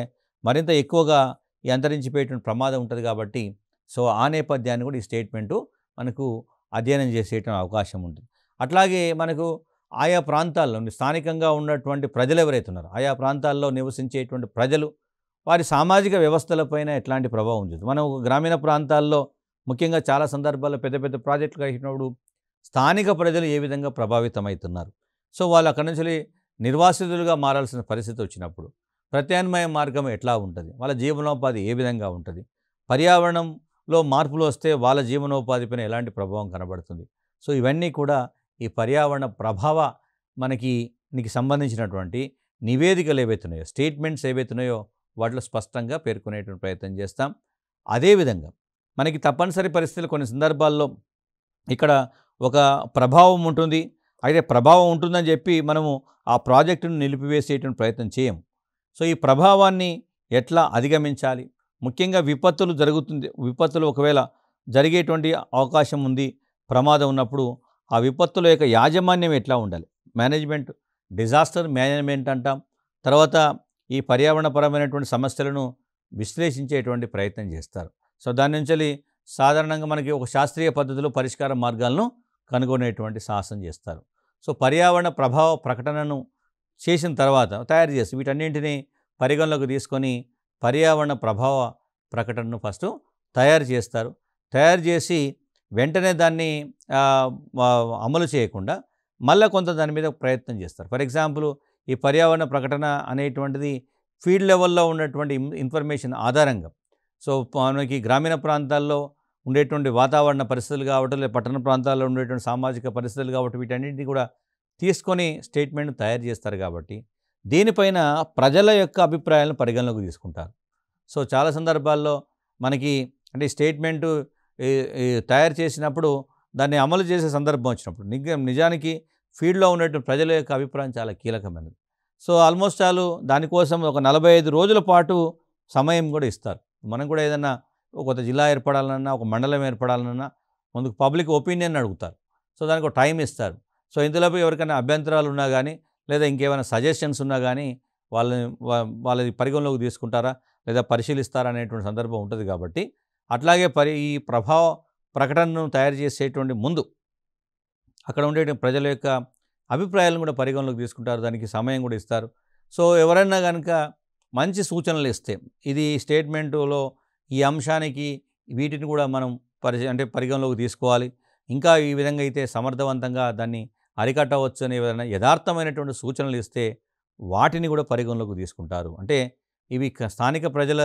మరింత ఎక్కువగా ఈ అంతరించిపోయేటువంటి ప్రమాదం ఉంటుంది. కాబట్టి సో ఆ నేపథ్యాన్ని కూడా ఈ స్టేట్మెంటు మనకు అధ్యయనం చేసేటువంటి అవకాశం ఉంటుంది. అట్లాగే మనకు ఆయా ప్రాంతాల్లో స్థానికంగా ఉన్నటువంటి ప్రజలు ఎవరైతే ఉన్నారో ఆయా ప్రాంతాల్లో నివసించేటువంటి ప్రజలు వారి సామాజిక వ్యవస్థలపైన ఎట్లాంటి ప్రభావం ఉంటుంది. మనం గ్రామీణ ప్రాంతాల్లో ముఖ్యంగా చాలా సందర్భాల్లో పెద్ద పెద్ద ప్రాజెక్టులు కట్టినప్పుడు స్థానిక ప్రజలు ఏ విధంగా ప్రభావితమవుతున్నారు, సో వాళ్ళు అక్కడి నుంచి నిర్వాసితులుగా మారాల్సిన పరిస్థితి వచ్చినప్పుడు ప్రత్యామ్నాయ మార్గం ఎట్లా ఉంటుంది, వాళ్ళ జీవనోపాధి ఏ విధంగా ఉంటుంది, పర్యావరణంలో మార్పులు వస్తే వాళ్ళ జీవనోపాధిపైన ఎలాంటి ప్రభావం కనబడుతుంది. సో ఇవన్నీ కూడా ఈ పర్యావరణ ప్రభావ నీకు సంబంధించినటువంటి నివేదికలు ఏవైతున్నాయో స్టేట్మెంట్స్ ఏవైతున్నాయో వాటిలో స్పష్టంగా పేర్కొనేటువంటి ప్రయత్నం చేస్తాం. అదేవిధంగా మనకి తప్పనిసరి పరిస్థితులు కొన్ని సందర్భాల్లో ఇక్కడ ఒక ప్రభావం ఉంటుంది, అయితే ప్రభావం ఉంటుందని చెప్పి మనము ఆ ప్రాజెక్టును నిలిపివేసేటువంటి ప్రయత్నం చేయము. సో ఈ ప్రభావాన్ని ఎట్లా అధిగమించాలి, ముఖ్యంగా విపత్తులు ఒకవేళ జరిగేటువంటి అవకాశం ఉంది, ప్రమాదం ఉన్నప్పుడు ఆ విపత్తుల యొక్క యాజమాన్యం ఎట్లా ఉండాలి, మేనేజ్మెంట్, డిజాస్టర్ మేనేజ్మెంట్ అంటాం. తర్వాత ఈ పర్యావరణపరమైనటువంటి సమస్యలను విశ్లేషించేటువంటి ప్రయత్నం చేస్తారు. సో దాని నుంచి సాధారణంగా మనకి ఒక శాస్త్రీయ పద్ధతిలో పరిష్కార మార్గాలను కనుగొనేటువంటి సాహసం చేస్తారు. సో పర్యావరణ ప్రభావ ప్రకటనను చేసిన తర్వాత తయారు చేసి వీటన్నింటినీ పరిగణలోకి తీసుకొని పర్యావరణ ప్రభావ ప్రకటనను ఫస్ట్ తయారు చేస్తారు. తయారు చేసి వెంటనే దాన్ని అమలు చేయకుండా మళ్ళీ కొంత దాని మీద ప్రయత్నం చేస్తారు. ఫర్ ఎగ్జాంపుల్ ఈ పర్యావరణ ప్రకటన అనేటువంటిది ఫీల్డ్ లెవెల్లో ఉన్నటువంటి ఇన్ఫర్మేషన్ ఆధారంగా, సో మనకి గ్రామీణ ప్రాంతాల్లో ఉండేటువంటి వాతావరణ పరిస్థితులు కావటం, లేదా పట్టణ ప్రాంతాల్లో ఉండేటువంటి సామాజిక పరిస్థితులు కాబట్టి వీటన్నింటినీ కూడా తీసుకొని స్టేట్మెంట్ తయారు చేస్తారు. కాబట్టి దీనిపైన ప్రజల యొక్క అభిప్రాయాలను పరిగణలోకి తీసుకుంటారు. సో చాలా సందర్భాల్లో మనకి అంటే స్టేట్మెంటు తయారు చేసినప్పుడు దాన్ని అమలు చేసే సందర్భం వచ్చినప్పుడు నిజానికి ఫీల్డ్లో ఉన్నటువంటి ప్రజల యొక్క అభిప్రాయం చాలా కీలకమైనది. సో ఆల్మోస్ట్ దానికోసం ఒక 45 రోజుల పాటు సమయం కూడా ఇస్తారు. మనం కూడా ఏదన్నా ఒక కొత్త జిల్లా ఏర్పడాలన్నా, ఒక మండలం ఏర్పడాలన్నా ముందుకు పబ్లిక్ ఒపీనియన్ అడుగుతారు. సో దానికి ఒక టైం ఇస్తారు. సో ఇందులోపు ఎవరికైనా అభ్యంతరాలు ఉన్నా కానీ, లేదా ఇంకేమైనా సజెషన్స్ ఉన్నా కానీ వాళ్ళని వాళ్ళది పరిగణలోకి తీసుకుంటారా, లేదా పరిశీలిస్తారా అనేటువంటి సందర్భం ఉంటుంది. కాబట్టి అట్లాగే ఈ ప్రభావ ప్రకటనను తయారు చేసేటువంటి ముందు అక్కడ ఉండే ప్రజల యొక్క అభిప్రాయాలను కూడా పరిగణలోకి తీసుకుంటారు. దానికి సమయం కూడా ఇస్తారు. సో ఎవరైనా కనుక మంచి సూచనలు ఇస్తే, ఇది స్టేట్మెంటులో ఈ అంశానికి వీటిని కూడా మనం పరిగణలోకి తీసుకోవాలి, ఇంకా ఈ విధంగా అయితే సమర్థవంతంగా దాన్ని అరికట్టవచ్చు అనే ఏదైనా యథార్థమైనటువంటి సూచనలు ఇస్తే వాటిని కూడా పరిగణలోకి తీసుకుంటారు. అంటే ఇవి స్థానిక ప్రజల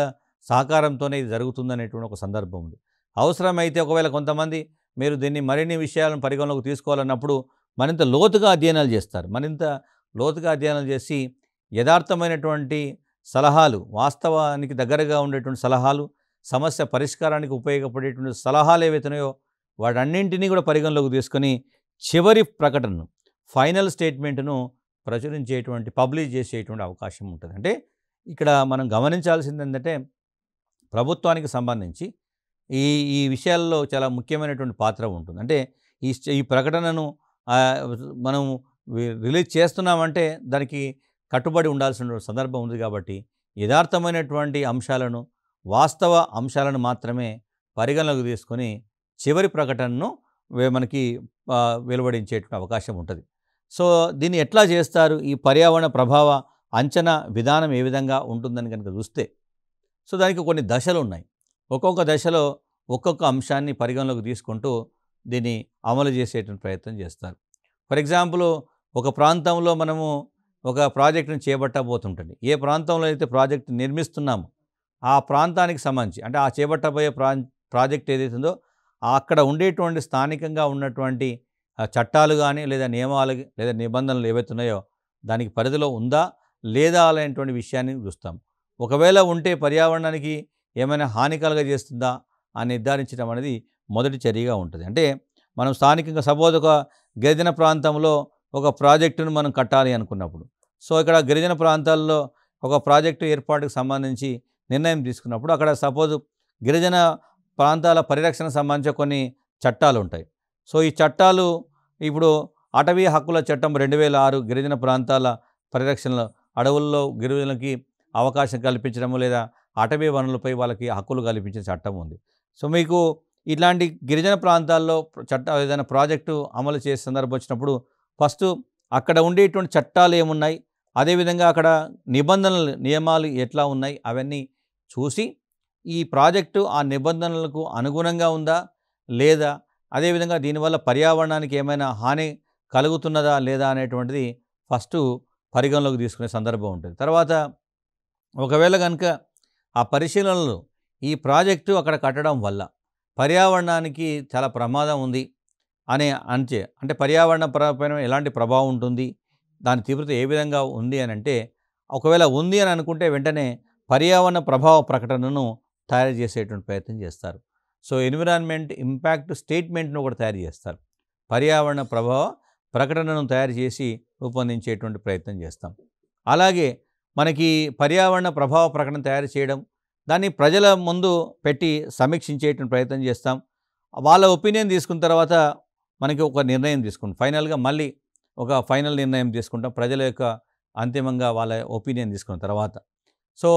సహకారంతోనే ఇది జరుగుతుందనేటువంటి ఒక సందర్భం ఉంది. అవసరమైతే ఒకవేళ కొంతమంది మీరు దీన్ని మరిన్ని విషయాలను పరిగణలోకి తీసుకోవాలన్నప్పుడు మరింత లోతుగా అధ్యయనాలు చేస్తారు. మరింత లోతుగా అధ్యయనాలు చేసి యథార్థమైనటువంటి సలహాలు, వాస్తవానికి దగ్గరగా ఉండేటువంటి సలహాలు, సమస్య పరిష్కారానికి ఉపయోగపడేటువంటి సలహాలు ఏవైతున్నాయో వాటన్నింటినీ కూడా పరిగణలోకి తీసుకొని చివరి ప్రకటనను, ఫైనల్ స్టేట్మెంట్ను ప్రచురించేటువంటి, పబ్లిష్ చేసేటువంటి అవకాశం ఉంటుంది. అంటే ఇక్కడ మనం గమనించాల్సింది ఏంటంటే ప్రభుత్వానికి సంబంధించి ఈ ఈ విషయాల్లో చాలా ముఖ్యమైనటువంటి పాత్ర ఉంటుంది. అంటే ఈ ప్రకటనను మనం రిలీజ్ చేస్తున్నామంటే దానికి కట్టుబడి ఉండాల్సిన సందర్భం ఉంది. కాబట్టి యథార్థమైనటువంటి అంశాలను, వాస్తవ అంశాలను మాత్రమే పరిగణలోకి తీసుకొని చివరి ప్రకటనను మనకి వెలువడించేటువంటి అవకాశం ఉంటుంది. సో దీన్ని ఎట్లా చేస్తారు? ఈ పర్యావరణ ప్రభావ అంచనా విధానం ఏ విధంగా ఉంటుందని కనుక చూస్తే, సో దానికి కొన్ని దశలు ఉన్నాయి. ఒక్కొక్క దశలో ఒక్కొక్క అంశాన్ని పరిగణలోకి తీసుకుంటూ దీన్ని అమలు చేసేటువంటి ప్రయత్నం చేస్తారు. ఫర్ ఎగ్జాంపుల్, ఒక ప్రాంతంలో మనము ఒక ప్రాజెక్టును చేపట్టబోతుంటుంది. ఏ ప్రాంతంలో అయితే ప్రాజెక్టు నిర్మిస్తున్నామో ఆ ప్రాంతానికి సంబంధించి, అంటే ఆ చేపట్టబోయే ప్రాజెక్ట్ ఏదైతుందో అక్కడ ఉండేటువంటి స్థానికంగా ఉన్నటువంటి చట్టాలు కానీ, లేదా నియమాలు, లేదా నిబంధనలు ఏవైతున్నాయో దానికి పరిధిలో ఉందా లేదా అనేటువంటి విషయాన్ని చూస్తాం. ఒకవేళ ఉంటే పర్యావరణానికి ఏమైనా హాని కలుగజేస్తుందా అని నిర్ధారించడం అనేది మొదటి చర్యగా ఉంటుంది. అంటే మనం స్థానికంగా సపోజ్ ఒక గిరిజన ప్రాంతంలో ఒక ప్రాజెక్టును మనం కట్టాలి అనుకున్నప్పుడు, సో ఇక్కడ గిరిజన ప్రాంతాల్లో ఒక ప్రాజెక్టు ఏర్పాటుకు సంబంధించి నిర్ణయం తీసుకున్నప్పుడు అక్కడ సపోజ్ గిరిజన ప్రాంతాల పరిరక్షణకు సంబంధించిన కొన్ని చట్టాలు ఉంటాయి. సో ఈ చట్టాలు ఇప్పుడు అటవీ హక్కుల చట్టం 2006 గిరిజన ప్రాంతాల పరిరక్షణలో, అడవుల్లో గిరిజనులకి అవకాశం కల్పించడము లేదా అటవీ వనరులపై వాళ్ళకి హక్కులు కల్పించే చట్టం ఉంది. సో మీకు ఇట్లాంటి గిరిజన ప్రాంతాల్లో ఏదైనా ప్రాజెక్టు అమలు చేసే సందర్భం వచ్చినప్పుడు ఫస్ట్ అక్కడ ఉండేటువంటి చట్టాలు ఏమున్నాయి, అదేవిధంగా అక్కడ నిబంధనలు, నియమాలు ఎట్లా ఉన్నాయి అవన్నీ చూసి ఈ ప్రాజెక్టు ఆ నిబంధనలకు అనుగుణంగా ఉందా లేదా, అదేవిధంగా దీనివల్ల పర్యావరణానికి ఏమైనా హాని కలుగుతున్నదా లేదా అనేటువంటిది ఫస్ట్ పరిగణలోకి తీసుకునే సందర్భం ఉంటుంది. తర్వాత ఒకవేళ కనుక ఆ పరిశీలనలు ఈ ప్రాజెక్టు అక్కడ కట్టడం వల్ల పర్యావరణానికి చాలా ప్రమాదం ఉంది అంటే పర్యావరణ పైన ఎలాంటి ప్రభావం ఉంటుంది, దాని తీవ్రత ఏ విధంగా ఉంది అని అంటే, ఒకవేళ ఉంది అని అనుకుంటే వెంటనే పర్యావరణ ప్రభావ ప్రకటనను తయారు చేసేటువంటి ప్రయత్నం చేస్తారు. సో ఎన్విరాన్మెంట్ ఇంపాక్ట్ స్టేట్మెంట్ను కూడా తయారు చేస్తారు. పర్యావరణ ప్రభావ ప్రకటనను తయారు చేసి రూపొందించేటువంటి ప్రయత్నం చేస్తాం. అలాగే మనకి పర్యావరణ ప్రభావ ప్రకటన తయారు చేయడం, దాన్ని ప్రజల ముందు పెట్టి సమీక్షించేటువంటి ప్రయత్నం చేస్తాం. వాళ్ళ ఒపీనియన్ తీసుకున్న తర్వాత మనకి ఒక నిర్ణయం తీసుకుంటాం. ఫైనల్గా మళ్ళీ ఒక ఫైనల్ నిర్ణయం తీసుకుంటాం ప్రజల యొక్క అంతిమంగా వాళ్ళ ఒపీనియన్ తీసుకున్న తర్వాత. సో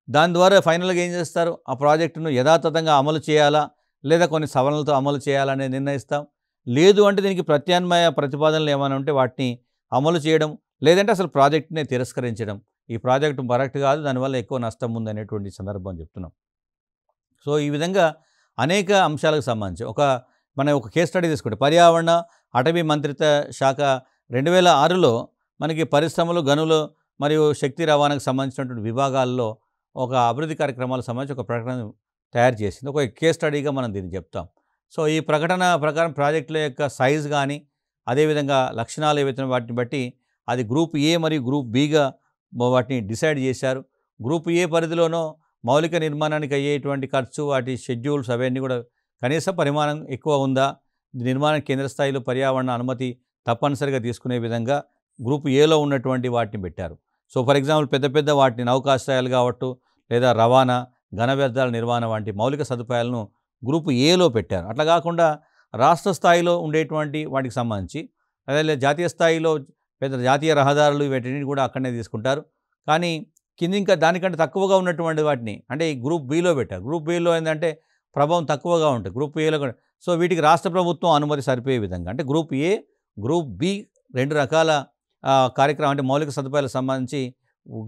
దాని ద్వారా ఫైనల్గా ఏం చేస్తారు, ఆ ప్రాజెక్టును యథాతథంగా అమలు చేయాలా లేదా కొన్ని సవరణలతో అమలు చేయాలనే నిర్ణయిస్తాం. లేదు అంటే దీనికి ప్రత్యామ్నాయ ప్రతిపాదనలు ఏమైనా ఉంటే వాటిని అమలు చేయడం, లేదంటే అసలు ప్రాజెక్టునే తిరస్కరించడం. ఈ ప్రాజెక్టు కరెక్ట్ కాదు, దానివల్ల ఎక్కువ నష్టం ఉందనేటువంటి సందర్భం చెప్తున్నాం. సో ఈ విధంగా అనేక అంశాలకు సంబంధించి మనం ఒక కేస్ స్టడీ తీసుకుంటే, పర్యావరణ అటవీ మంత్రిత్వ శాఖ 2006లో మనకి పరిశ్రమలు, గనులు మరియు శక్తి రవాణాకు సంబంధించినటువంటి విభాగాల్లో ఒక అభివృద్ధి కార్యక్రమాలకు సంబంధించి ఒక ప్రకటన తయారు చేసింది. ఒక కేస్ స్టడీగా మనం దీన్ని చెప్తాం. సో ఈ ప్రకటన ప్రకారం ప్రాజెక్టుల యొక్క సైజు కానీ, అదేవిధంగా లక్షణాలు ఏవైతే వాటిని బట్టి అది గ్రూప్ ఏ మరియు గ్రూప్ బిగా వాటిని డిసైడ్ చేశారు. గ్రూప్ ఏ పరిధిలోనో మౌలిక నిర్మాణానికి అయ్యేటువంటి ఖర్చు, వాటి షెడ్యూల్స్ అవన్నీ కూడా కనీస పరిమాణం ఎక్కువ ఉందా, నిర్మాణ కేంద్ర స్థాయిలో పర్యావరణ అనుమతి తప్పనిసరిగా తీసుకునే విధంగా గ్రూప్ ఏలో ఉన్నటువంటి వాటిని పెట్టారు. సో ఫర్ ఎగ్జాంపుల్ పెద్ద పెద్ద వాటిని నౌకాశ్రయాలు కావచ్చు, లేదా రవాణా, ఘన వ్యర్థాల నిర్వహణ వంటి మౌలిక సదుపాయాలను గ్రూప్ ఏలో పెట్టారు. అట్లా కాకుండా రాష్ట్ర స్థాయిలో ఉండేటువంటి వాటికి సంబంధించి అదే జాతీయ స్థాయిలో పెద్ద జాతీయ రహదారులు వీటిని కూడా అక్కడనే తీసుకుంటారు. కానీ కింద ఇంకా దానికంటే తక్కువగా ఉన్నటువంటి వాటిని అంటే ఈ గ్రూప్ బిలో పెట్టారు. గ్రూప్ బిలో ఏంటంటే ప్రభావం తక్కువగా ఉంటుంది. గ్రూప్ ఏలో కూడా సో వీటికి రాష్ట్ర ప్రభుత్వం అనుమతి సరిపోయే విధంగా అంటే గ్రూప్ ఏ, గ్రూప్ బి 2 రకాల కార్యక్రమం అంటే మౌలిక సదుపాయాలకు సంబంధించి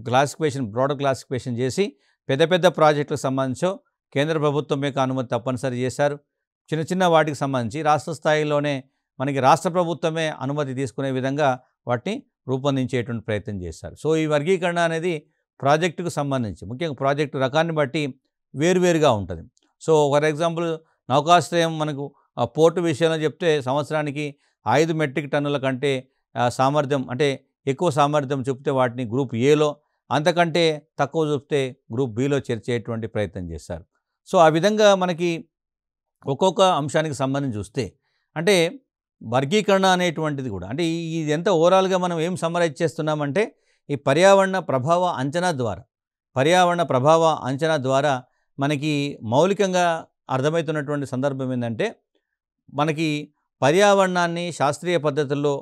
క్లాసిఫికేషన్ బ్రాడర్ క్లాసిఫికేషన్ చేసి పెద్ద పెద్ద ప్రాజెక్టులకు సంబంధించో కేంద్ర ప్రభుత్వం యొక్క అనుమతి తప్పనిసరి చేశారు. చిన్న చిన్న వాటికి సంబంధించి రాష్ట్ర స్థాయిలోనే మనకి రాష్ట్ర ప్రభుత్వమే అనుమతి తీసుకునే విధంగా వాటిని రూపొందించేటువంటి ప్రయత్నం చేశారు. సో ఈ వర్గీకరణ అనేది ప్రాజెక్టుకు సంబంధించి ముఖ్యంగా ప్రాజెక్టు రకాన్ని బట్టి వేరువేరుగా ఉంటుంది. సో ఫర్ ఎగ్జాంపుల్ నౌకాశ్రయం మనకు పోర్టు విషయంలో చెప్తే సంవత్సరానికి 5 మెట్రిక్ టన్నుల కంటే సామర్థ్యం అంటే ఎక్కువ సామర్థ్యం చూపితే వాటిని గ్రూప్ ఏలో, అంతకంటే తక్కువ చూపితే గ్రూప్ బిలో చేర్చేటువంటి ప్రయత్నం చేశారు. సో ఆ విధంగా మనకి ఒక్కొక్క అంశానికి సంబంధించి చూస్తే అంటే వర్గీకరణ అనేటువంటిది కూడా అంటే ఇది ఎంత ఓవరాల్గా మనం ఏం సమ్మరైజ్ చేస్తున్నామంటే ఈ పర్యావరణ ప్రభావ అంచనా ద్వారా మనకి మౌలికంగా అర్థమవుతున్నటువంటి సందర్భం ఏంటంటే మనకి పర్యావరణాన్ని శాస్త్రీయ పద్ధతుల్లో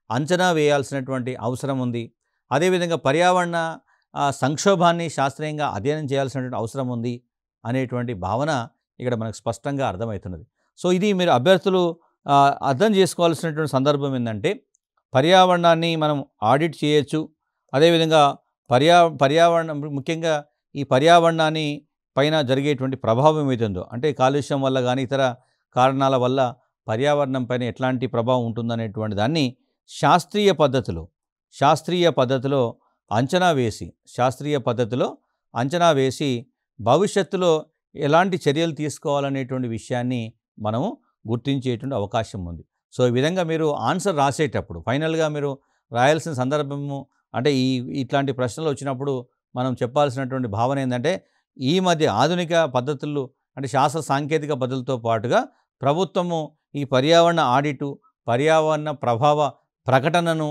అంచనా వేయాల్సినటువంటి అవసరం ఉంది. అదేవిధంగా పర్యావరణ సంక్షోభాన్ని శాస్త్రీయంగా అధ్యయనం చేయాల్సినటువంటి అవసరం ఉంది అనేటువంటి భావన ఇక్కడ మనకు స్పష్టంగా అర్థమవుతున్నది. సో ఇది మీరు అభ్యర్థులు అర్థం చేసుకోవాల్సినటువంటి సందర్భం ఏంటంటే పర్యావరణాన్ని మనం ఆడిట్ చేయొచ్చు. అదేవిధంగా పర్యావరణం ముఖ్యంగా ఈ పర్యావరణాన్ని పైన జరిగేటువంటి ప్రభావం ఏతుందో అంటే కాలుష్యం వల్ల కానీ ఇతర కారణాల వల్ల పర్యావరణం పైన ఎట్లాంటి ప్రభావం ఉంటుందనేటువంటి దాన్ని శాస్త్రీయ పద్ధతిలో అంచనా వేసి భవిష్యత్తులో ఎలాంటి చర్యలు తీసుకోవాలనేటువంటి విషయాన్ని మనము గుర్తించేటువంటి అవకాశం ఉంది. సో ఈ విధంగా మీరు ఆన్సర్ రాసేటప్పుడు ఫైనల్గా మీరు రాయాల్సిన సందర్భము అంటే ఇట్లాంటి ప్రశ్నలు వచ్చినప్పుడు మనం చెప్పాల్సినటువంటి భావన ఏంటంటే ఈ మధ్య ఆధునిక పద్ధతులు అంటే శాస్త్ర సాంకేతిక పద్ధతులతో పాటుగా ప్రభుత్వము ఈ పర్యావరణ ఆడిటు, పర్యావరణ ప్రభావ ప్రకటనను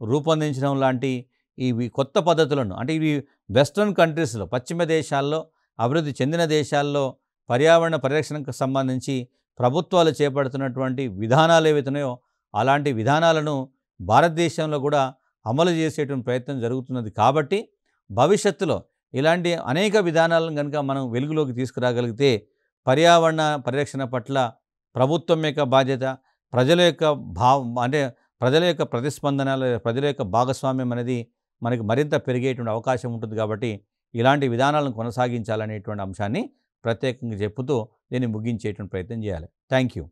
రూపొందించడం లాంటి ఇవి కొత్త పద్ధతులను అంటే ఇవి వెస్ట్రన్ కంట్రీస్లో పశ్చిమ దేశాల్లో అభివృద్ధి చెందిన దేశాల్లో పర్యావరణ పరిరక్షణకు సంబంధించి ప్రభుత్వాలు చేపడుతున్నటువంటి విధానాలు ఏవైతున్నాయో అలాంటి విధానాలను భారతదేశంలో కూడా అమలు చేసేటువంటి ప్రయత్నం జరుగుతున్నది. కాబట్టి భవిష్యత్తులో ఇలాంటి అనేక విధానాలను కనుక మనం వెలుగులోకి తీసుకురాగలిగితే పర్యావరణ పరిరక్షణ పట్ల ప్రభుత్వం యొక్క బాధ్యత, ప్రజల యొక్క ప్రతిస్పందనలు, ప్రజల యొక్క భాగస్వామ్యం అనేది మనకి మరింత పెరిగేటువంటి అవకాశం ఉంటుంది. కాబట్టి ఇలాంటి విధానాలను కొనసాగించాలనేటువంటి అంశాన్ని ప్రత్యేకంగా చెప్పుతూ దీన్ని ముగించేటువంటి ప్రయత్నం చేయాలి. Thank you.